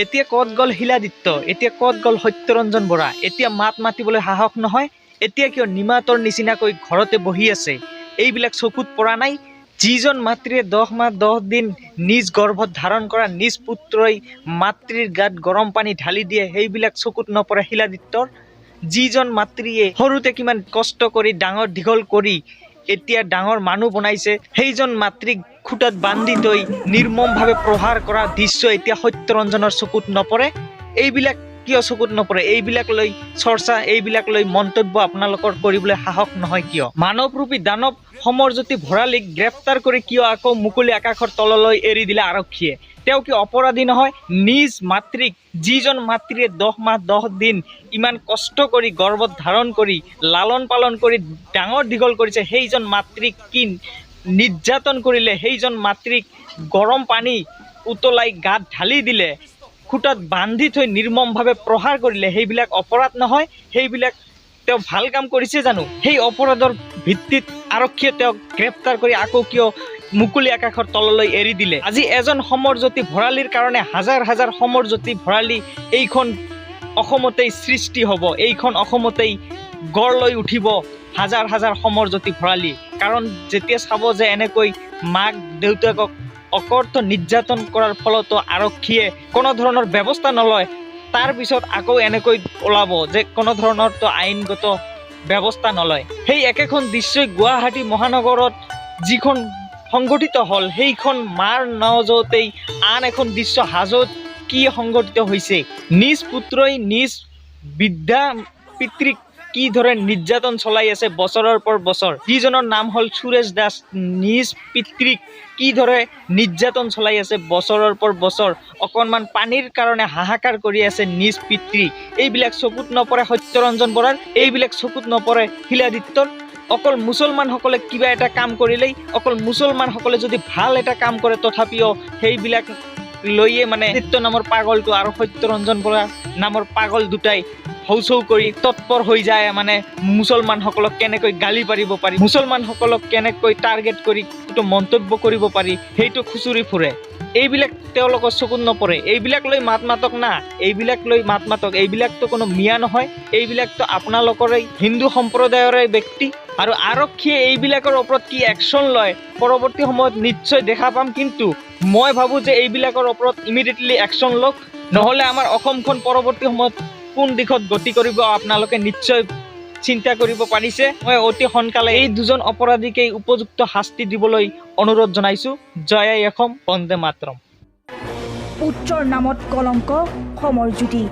এতিয়া ক'ত গ'ল শিলাদিত্য, এতিয়া ক'ত গ'ল সত্যৰঞ্জন বৰা, এতিয়া মাত মাতিবলৈ সাহস নহয়, এতিয়া কিয় নিমাতৰ নিচিনাকৈ ঘৰতে বহি আছে। এইবিলাক চকুত পৰা নাই। যিজন মাতৃয়ে 10 মাহ 10 দিন নিজ গৰ্ভত ধাৰণ কৰা নিজ পুত্ৰই মাতৃৰ গাত গৰম পানী ঢালি দিয়ে, সেইবিলাক চকুত নপৰে শিলাদিত্যৰ। যিজন মাতৃয়ে সৰুতে কিমান কষ্ট কৰি ডাঙৰ দীঘল কৰি এতিয়া ডাঙৰ মানুহ বনাইছে, সেইজন মাতৃক খুটাত বান্ধি থৈ নিৰ্মমভাৱে প্ৰহাৰ কৰা দৃশ্য এতিয়া সত্যৰঞ্জনৰ চকুত নপৰে। এইবিলাক কিয় চকুত নপৰে? এইবিলাক লৈ চৰ্চা, এইবিলাক লৈ মন্তব্য আপোনালোকৰ কৰিবলৈ সাহস নহয় কিয়? মানৱৰূপী দানৱ সমৰজ্যোতি ভৰালীক গ্ৰেপ্তাৰ কৰি কিয় আকৌ মুকলি আকাশৰ তললৈ এৰি দিলে আৰক্ষীয়ে? তেওঁ কি অপৰাধী নহয়? নিজ মাতৃক, যিজন মাতৃয়ে 10 মাহ 10 দিন ইমান কষ্ট কৰি গৰ্ভত ধাৰণ কৰি লালন পালন কৰি ডাঙৰ দীঘল কৰিছে, সেইজন মাতৃক কি নিৰ্যাতন কৰিলে, সেইজন মাতৃক গৰম পানী উতলাই গাত ঢালি দিলে, খুটাত বান্ধি থৈ নিৰ্মমভাৱে প্ৰহাৰ কৰিলে, সেইবিলাক অপৰাধ নহয়? সেইবিলাক তেওঁ ভাল কাম কৰিছে জানো? সেই অপৰাধৰ ভিত্তিত আৰক্ষীয়ে তেওঁক গ্ৰেপ্তাৰ কৰি আকৌ কিয় মুকলি আকাশৰ তললৈ এৰি দিলে? আজি এজন সমৰজ্যোতি ভৰালীৰ কাৰণে হাজাৰ হাজাৰ সমৰজ্যোতি ভৰালী এইখন অসমতেই সৃষ্টি হ'ব, এইখন অসমতেই গঢ় লৈ উঠিব হাজাৰ হাজাৰ সমৰজ্যোতি ভৰালী। কাৰণ যেতিয়া চাব যে এনেকৈ মাক দেউতাকক অকৰ্থ নিৰ্যাতন কৰাৰ ফলতো আৰক্ষীয়ে কোনো ধৰণৰ ব্যৱস্থা নলয়, তাৰ পিছত আকৌ এনেকৈ ওলাব যে কোনো ধৰণৰতো আইনগত ব্যৱস্থা নলয়। সেই একেখন দৃশ্যই গুৱাহাটী মহানগৰত যিখন সংঘটিত হ'ল, সেইখন মাৰ নজতেই আন এখন দৃশ্য হাজোত কি সংঘটিত হৈছে। নিজ পুত্ৰই নিজ বৃদ্ধা পিতৃক কি ধৰে নিৰ্যাতন চলাই আছে বছৰৰ পৰ বছৰ। যিজনৰ নাম হ'ল সুৰেশ দাস, নিজ পিতৃক কি ধৰে নিৰ্যাতন চলাই আছে বছৰৰ পৰ বছৰ। অকণমান পানীৰ কাৰণে হাহাকাৰ কৰি আছে নিজ পিতৃ। এইবিলাক চকুত নপৰে সত্যৰঞ্জন বৰাৰ, এইবিলাক চকুত নপৰে শিলাদিত্যৰ। অকল মুছলমানসকলে কিবা এটা কাম কৰিলেই, অকল মুছলমানসকলে যদি ভাল এটা কাম কৰে তথাপিও সেইবিলাক লৈয়ে মানে নিত্য নামৰ পাগলটো আৰু সত্যৰঞ্জন বৰা নামৰ পাগল দুটাই হৌচৌ কৰি তৎপৰ হৈ যায়, মানে মুছলমানসকলক কেনেকৈ গালি পাৰিব পাৰি, মুছলমানসকলক কেনেকৈ টাৰ্গেট কৰি মন্তব্য কৰিব পাৰি, সেইটো খুচুৰি ফুৰে। এইবিলাক তেওঁলোকৰ চকুত নপৰে। এইবিলাক লৈ মাত মাতক না, এইবিলাক লৈ মাত মাতক। এইবিলাকতো কোনো মিয়া নহয়, এইবিলাকতো আপোনালোকৰে হিন্দু সম্প্ৰদায়ৰে ব্যক্তি। আৰু আৰক্ষীয়ে এইবিলাকৰ ওপৰত কি একশ্যন লয় পৰৱৰ্তী সময়ত নিশ্চয় দেখা পাম। কিন্তু মই ভাবোঁ যে এইবিলাকৰ ওপৰত ইমিডিয়েটলি একশ্যন লওক, নহ'লে আমাৰ অসমখন পৰৱৰ্তী সময়ত কোন দিশত গতি কৰিব আপোনালোকে নিশ্চয় চিন্তা কৰিব পাৰিছে। মই অতি সোনকালে এই দুজন অপৰাধীকেই উপযুক্ত শাস্তি দিবলৈ অনুৰোধ জনাইছোঁ। জয় অসম, বন্দে মাতৰম। পুত্ৰৰ নামত কলংক, সমৰজ্যোতি।